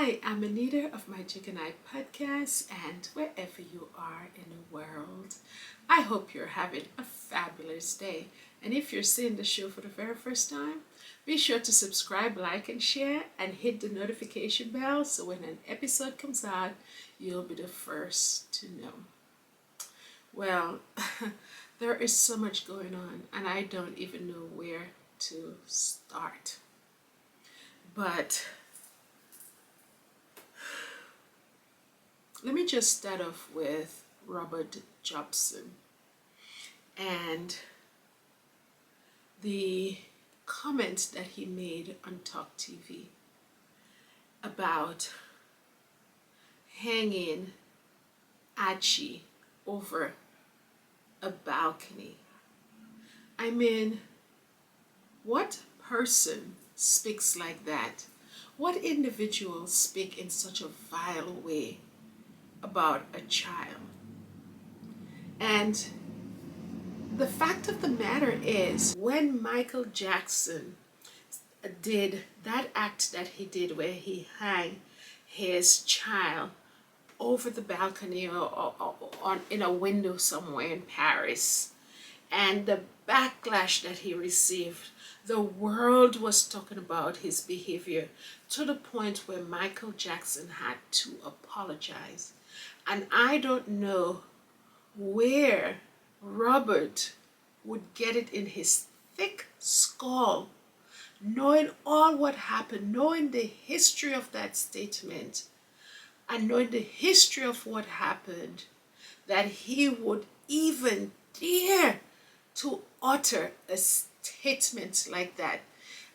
Hi, I'm Anita of My Chicken Eye podcast, and wherever you are in the world, I hope you're having a fabulous day. And if you're seeing the show for the very first time, be sure to subscribe, like, and share, and hit the notification bell so when an episode comes out, you'll be the first to know. Well, there is so much going on, and I don't even know where to start. But let me just start off with Robert Jobson and the comment that he made on Talk TV about hanging Archie over a balcony. I mean, what person speaks like that? What individual speak in such a vile way about a child? And the fact of the matter is, when Michael Jackson did that act that he did where he hung his child over the balcony or on in a window somewhere in Paris, and the backlash that he received, the world was talking about his behavior to the point where Michael Jackson had to apologize. And I don't know where Robert would get it in his thick skull, knowing all what happened, knowing the history of that statement, and knowing the history of what happened, that he would even dare to utter a statement like that.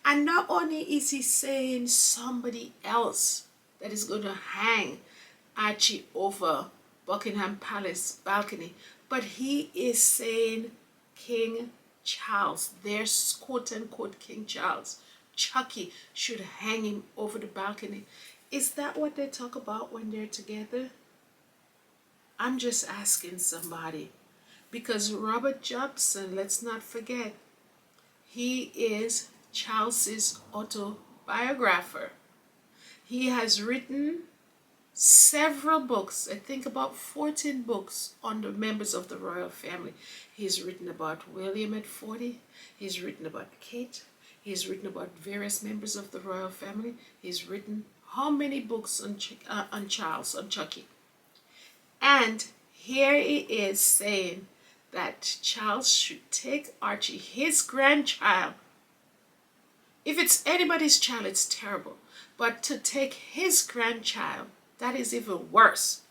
And not only is he saying somebody else that is going to hang Archie over Buckingham Palace balcony, but he is saying King Charles, their quote unquote King Charles, Chucky, should hang him over the balcony. Is that what they talk about when they're together? I'm just asking somebody. Because Robert Jobson, let's not forget, he is Charles's autobiographer. He has written several books, I think about 14 books on the members of the royal family. He's written about William at 40. He's written about Kate. He's written about various members of the royal family. He's written how many books on Charles, on Chucky. And here he is saying that Charles should take Archie, his grandchild. If it's anybody's child, it's terrible. But to take his grandchild, that is even worse,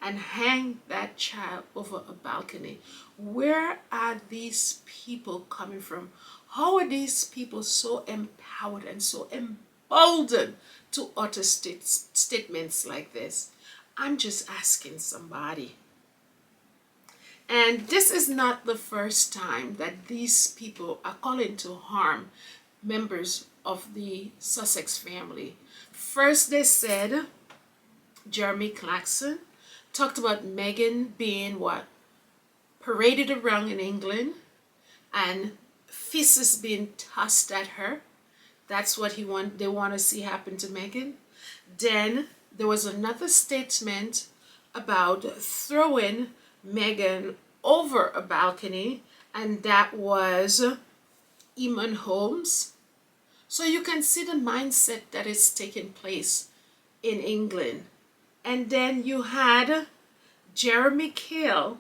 and hang that child over a balcony. Where are these people coming from? How are these people so empowered and so emboldened to utter statements like this? I'm just asking somebody. And this is not the first time that these people are calling to harm members of the Sussex family. First, they said Jeremy Clarkson talked about Meghan being paraded around in England and fists being tossed at her. That's what they want to see happen to Meghan. Then there was another statement about throwing Meghan over a balcony, and that was Eamon Holmes. So you can see the mindset that is taking place in England. And then you had Jeremy Kale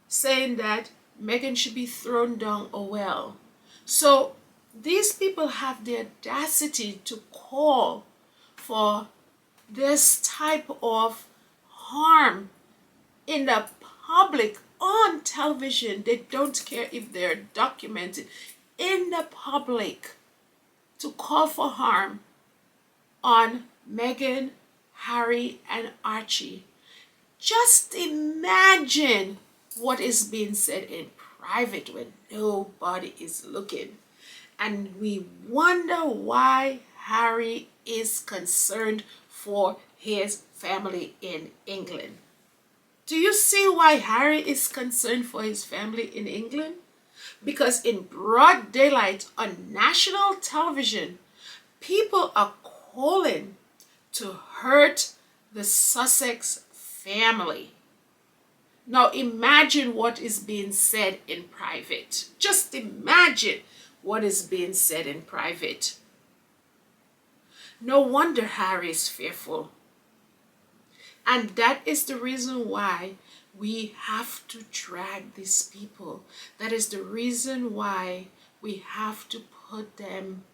saying that Meghan should be thrown down a well. So these people have the audacity to call for this type of harm in the public on television. They don't care if they're documented in the public, to call for harm on Meghan, Harry, and Archie. Just imagine what is being said in private when nobody is looking. And we wonder why Harry is concerned for his family in England. Do you see why Harry is concerned for his family in England? Because in broad daylight on national television, people are calling to hurt the Sussex family. Now imagine what is being said in private. Just imagine what is being said in private. No wonder Harry is fearful. And that is the reason why we have to drag these people. That is the reason why we have to put them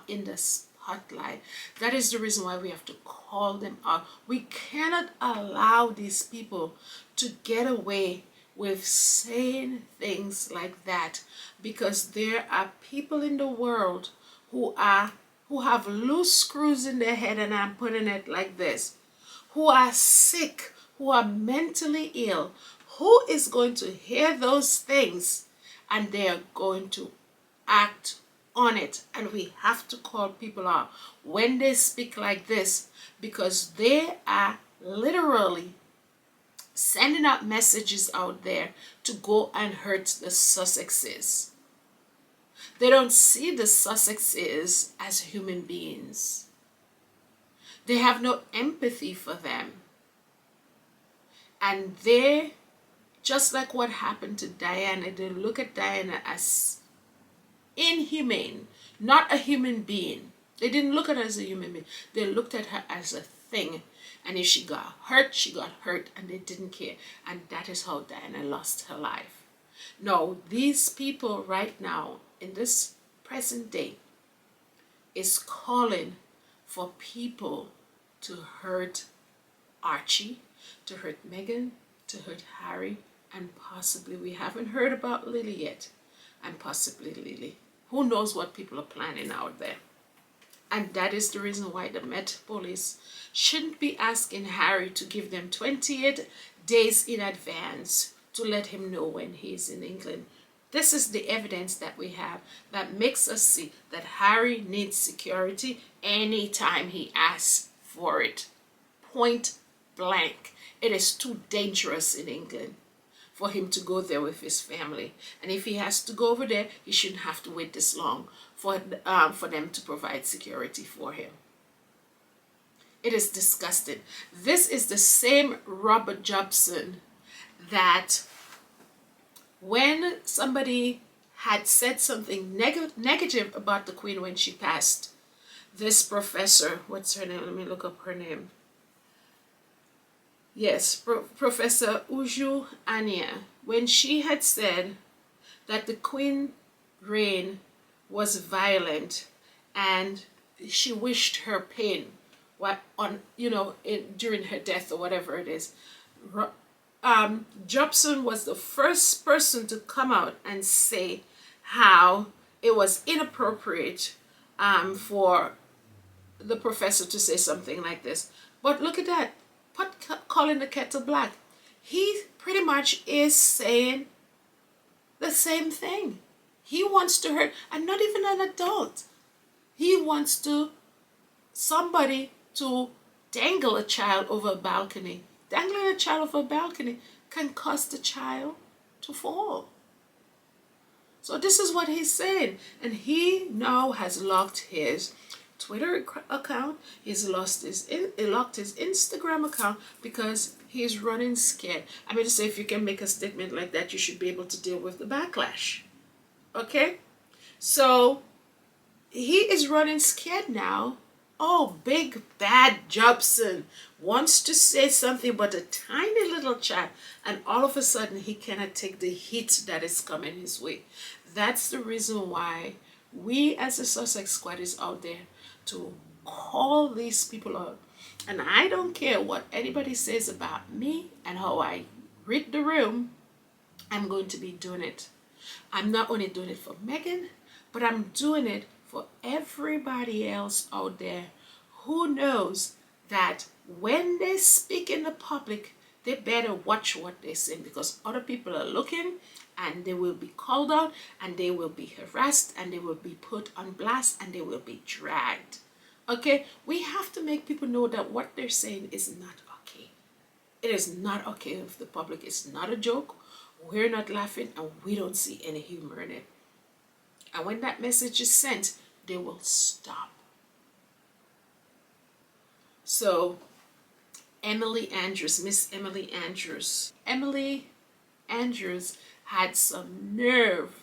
in the spotlight. That is the reason why we have to call them out. We cannot allow these people to get away with saying things like that, because there are people in the world who have loose screws in their head, and I'm putting it like this, who are sick, who are mentally ill, who is going to hear those things and they are going to act on it. And we have to call people out when they speak like this, because they are literally sending out messages out there to go and hurt the Sussexes. They don't see the Sussexes as human beings. They have no empathy for them. And they, just like what happened to Diana, they look at Diana as inhumane, not a human being. They didn't look at her as a human being. They looked at her as a thing. And if she got hurt, she got hurt, and they didn't care. And that is how Diana lost her life. No, these people right now, in this present day, is calling for people to hurt Archie, to hurt Meghan, to hurt Harry, and possibly, we haven't heard about Lily yet, and possibly Lily. Who knows what people are planning out there? And that is the reason why the Met Police shouldn't be asking Harry to give them 28 days in advance to let him know when he's in England. This is the evidence that we have that makes us see that Harry needs security anytime he asks for it. Point blank. It is too dangerous in England for him to go there with his family. And if he has to go over there, he shouldn't have to wait this long for them to provide security for him. It is disgusting. This is the same Robert Jobson that when somebody had said something negative about the Queen when she passed, this professor, what's her name? Let me look up her name. Yes, Professor Uju Anya, when she had said that the Queen reign was violent and she wished her pain during her death or whatever it is, Jobson was the first person to come out and say how it was inappropriate for the professor to say something like this. But look at that, calling the kettle black. He pretty much is saying the same thing. He wants to hurt, and not even an adult. He wants somebody to dangle a child over a balcony. Dangling a child over a balcony can cause the child to fall. So this is what he's saying. And he now has locked his Twitter account. He's locked his Instagram account because he's running scared. I mean to say, if you can make a statement like that, you should be able to deal with the backlash. Okay? So he is running scared now. Oh, big bad Jobson wants to say something but a tiny little chat, and all of a sudden he cannot take the heat that is coming his way. That's the reason why we as the Sussex Squad is out there to call these people out. And I don't care what anybody says about me and how I read the room, I'm going to be doing it. I'm not only doing it for Meghan, but I'm doing it for everybody else out there who knows that when they speak in the public, they better watch what they say, because other people are looking and they will be called out and they will be harassed and they will be put on blast and they will be dragged. Okay? We have to make people know that what they're saying is not okay. It is not okay with the public. It's not a joke. We're not laughing and we don't see any humor in it. And when that message is sent, they will stop. So Emily Andrews, Miss Emily Andrews. Emily Andrews had some nerve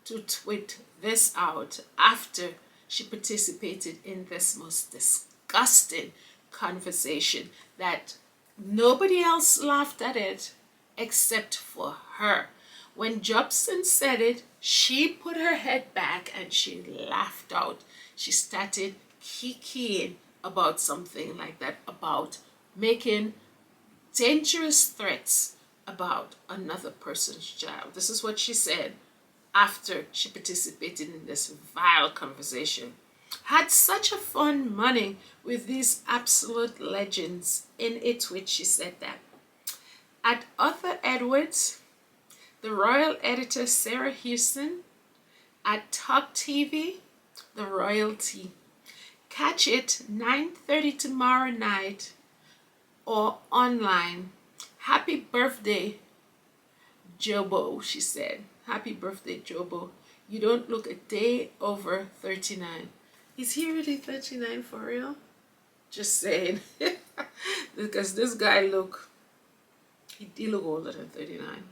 to tweet this out after she participated in this most disgusting conversation that nobody else laughed at it except for her. When Jobson said it, she put her head back and she laughed out. She started kikiing about something like that, about making dangerous threats about another person's child. This is what she said after she participated in this vile conversation. Had such a fun morning with these absolute legends. In a tweet, she said that. At Arthur Edwards, the royal editor Sarah Houston, at Talk TV, the royalty. Catch it 9:30 tomorrow night or online. Happy birthday, Jobo, she said. Happy birthday, Jobo. You don't look a day over 39. Is he really 39 for real? Just saying. Because this guy he look older than 39.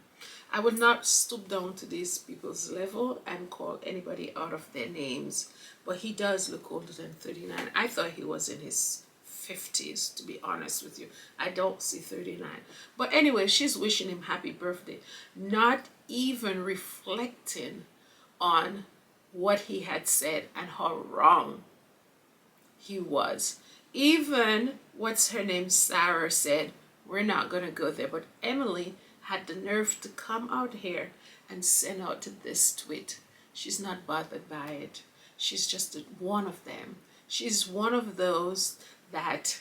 I would not stoop down to these people's level and call anybody out of their names, but he does look older than 39. I thought he was in his 50s, to be honest with you. I don't see 39. But anyway, she's wishing him happy birthday, not even reflecting on what he had said and how wrong he was. Even, what's her name, Sarah said, we're not going to go there. But Emily had the nerve to come out here and send out this tweet. She's not bothered by it. She's just one of them. She's one of those that,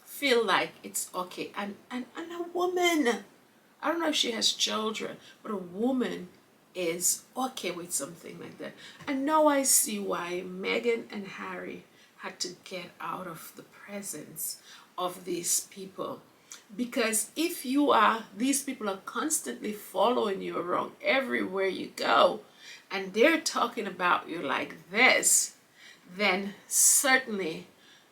feel like it's okay. And a woman, I don't know if she has children, but a woman is okay with something like that. And now I see why Meghan and Harry had to get out of the presence of these people. Because if these people are constantly following you around everywhere you go, and they're talking about you like this, then certainly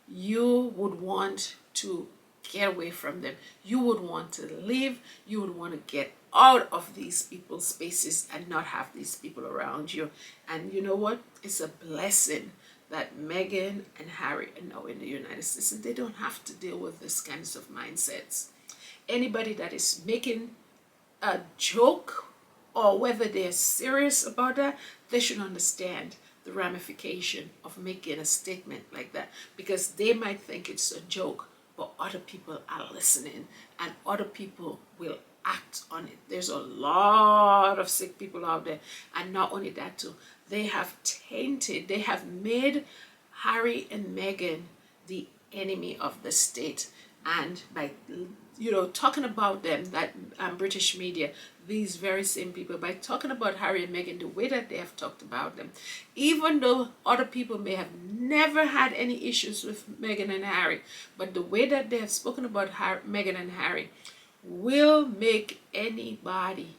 you would want to get away from them. You would want to leave. You would want to get out of these people's spaces and not have these people around you. And you know what? It's a blessing that Meghan and Harry are now in the United States, and they don't have to deal with this kinds of mindsets. Anybody that is making a joke, or whether they're serious about that, they should understand the ramification of making a statement like that, because they might think it's a joke, but other people are listening and other people will act on it. There's a lot of sick people out there, and not only that too, they have made Harry and Meghan the enemy of the state. And by talking about them, that British media, these very same people, by talking about Harry and Meghan the way that they have talked about them, even though other people may have never had any issues with Meghan and Harry, but the way that they have spoken about Meghan and Harry will make anybody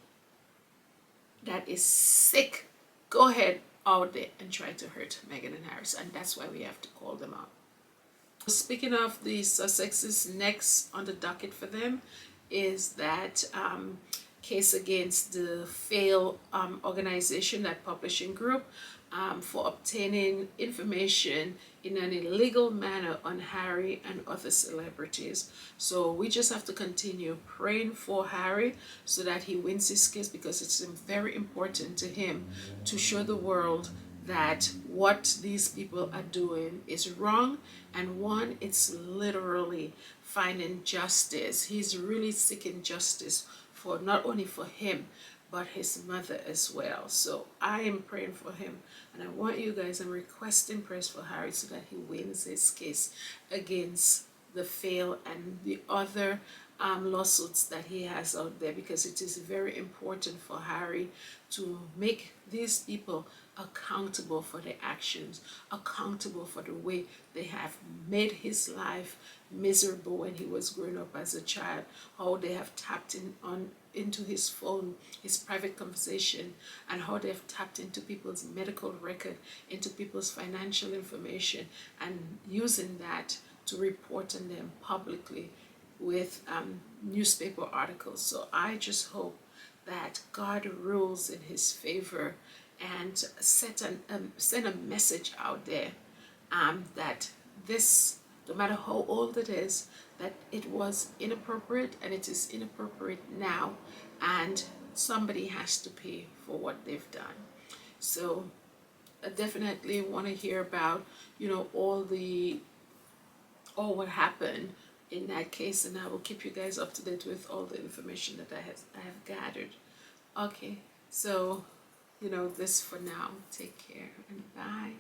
that is sick go ahead out there and try to hurt Meghan and Harry. And that's why we have to call them out. Speaking of the Sussexes, next on the docket for them is that case against the failed organization, that publishing group, for obtaining information in an illegal manner on Harry and other celebrities. So we just have to continue praying for Harry so that he wins his case, because it's very important to him to show the world that what these people are doing is wrong, and one, it's literally finding justice. He's really seeking justice for not only for him but his mother as well. So I am praying for him, and I want you guys, I'm requesting prayers for Harry so that he wins his case against the fail and the other lawsuits that he has out there, because it is very important for Harry to make these people accountable for their actions, accountable for the way they have made his life miserable when he was growing up as a child, how they have tapped into his phone, his private conversation, and how they have tapped into people's medical record, into people's financial information, and using that to report on them publicly with newspaper articles. So I just hope that God rules in his favor and send a message out there that this, no matter how old it is, that it was inappropriate and it is inappropriate now, and somebody has to pay for what they've done. So I definitely want to hear about, all what happened in that case, and I will keep you guys up to date with all the information that I have gathered. Okay, so this for now. Take care and bye.